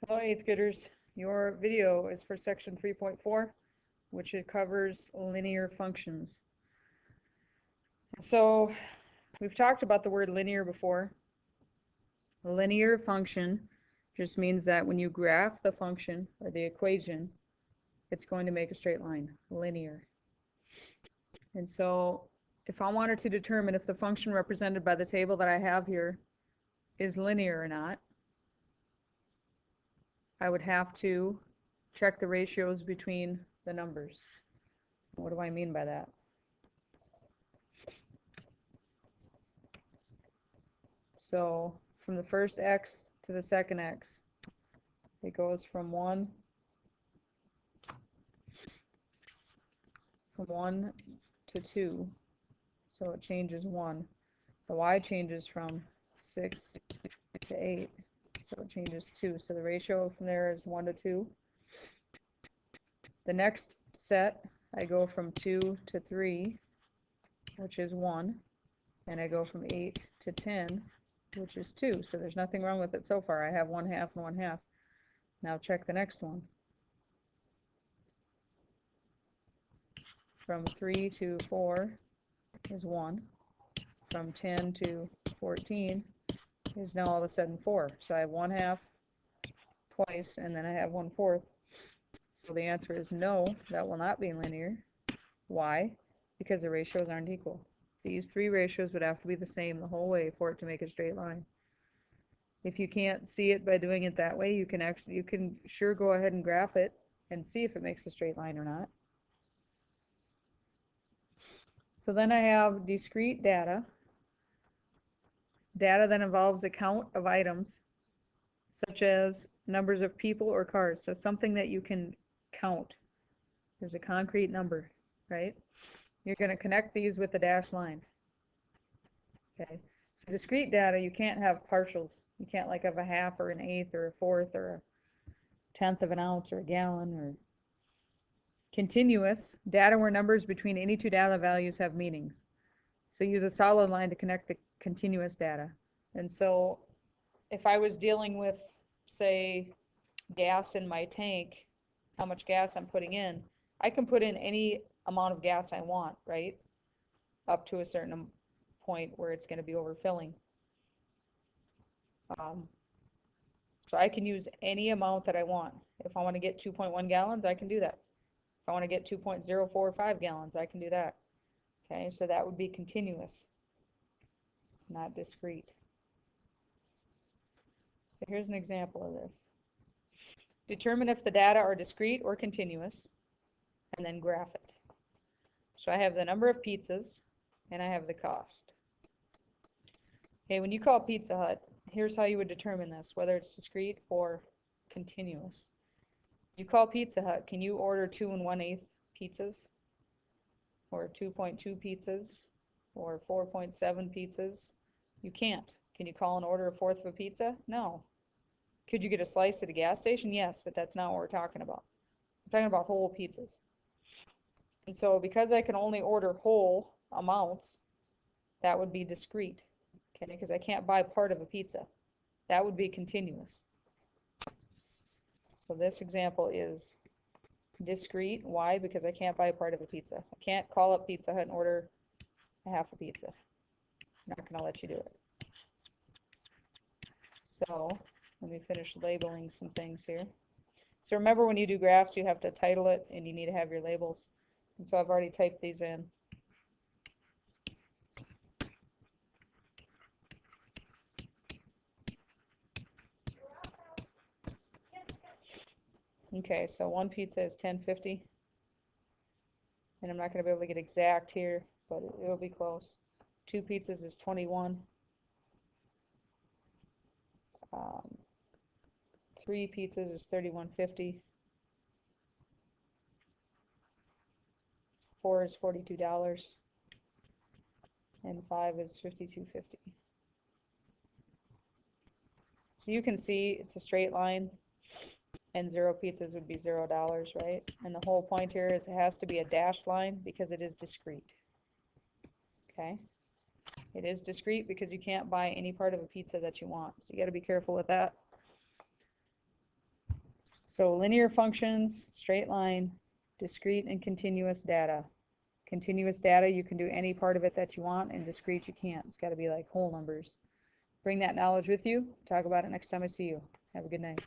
Hello, 8th graders. Your video is for section 3.4, which it covers linear functions. So we've talked about the word linear before. A linear function just means that when you graph the function or the equation, it's going to make a straight line, linear. And so if I wanted to determine if the function represented by the table that I have here is linear or not, I would have to check the ratios between the numbers. What do I mean by that? So from the first x to the second x, it goes from 1 to 2, so it changes 1. The y changes from 6 to 8, so it changes 2. So the ratio from there is 1 to 2. The next set, I go from 2 to 3, which is 1, and I go from 8 to 10, which is 2. So there's nothing wrong with it so far. I have 1/2 and 1/2. Now check the next one. From 3 to 4 is 1. From 10 to 14 is now all of a sudden 4. So I have 1/2 twice, and then I have 1/4. So the answer is no, that will not be linear. Why? Because the ratios aren't equal. These three ratios would have to be the same the whole way for it to make a straight line. If you can't see it by doing it that way, you can sure go ahead and graph it and see if it makes a straight line or not. So then I have discrete data. Data that involves a count of items, such as numbers of people or cars. So something that you can count. There's a concrete number, right? You're going to connect these with a dashed line. Okay. So discrete data, you can't have partials. You can't like have a half or an eighth or a fourth or a tenth of an ounce or a gallon. Or continuous data where numbers between any two data values have meanings. So use a solid line to connect the continuous data. And so if I was dealing with, say, gas in my tank, how much gas I'm putting in, I can put in any amount of gas I want, right? Up to a certain point where it's going to be overfilling. So I can use any amount that I want. If I want to get 2.1 gallons, I can do that. If I want to get 2.045 gallons, I can do that. Okay, so that would be continuous, not discrete. So here's an example of this. Determine if the data are discrete or continuous, and then graph it. So I have the number of pizzas, and I have the cost. Okay, when you call Pizza Hut, here's how you would determine this, whether it's discrete or continuous. You call Pizza Hut, can you order 2 1/8 pizzas? Or 2.2 pizzas? Or 4.7 pizzas? You can't. Can you call and order 1/4 of a pizza? No. Could you get a slice at a gas station? Yes, but that's not what we're talking about. We're talking about whole pizzas. And so because I can only order whole amounts, that would be discrete. Okay, because I can't buy part of a pizza. That would be continuous. So this example is discrete. Why? Because I can't buy part of a pizza. I can't call up Pizza Hut and order a half a pizza. I'm not going to let you do it. So let me finish labeling some things here. So remember, when you do graphs, you have to title it and you need to have your labels. And so I've already typed these in. Okay, so one pizza is $10.50. And I'm not going to be able to get exact here, but it'll be close. 2 pizzas is 21. 3 pizzas is $31.50. 4 is $42. And 5 is $52.50. So you can see it's a straight line, and 0 pizzas would be $0, right? And the whole point here is it has to be a dashed line because it is discrete. Okay? It is discrete because you can't buy any part of a pizza that you want. So you got to be careful with that. So linear functions, straight line, discrete and continuous data. Continuous data, you can do any part of it that you want, and discrete you can't. It's got to be like whole numbers. Bring that knowledge with you. Talk about it next time I see you. Have a good night.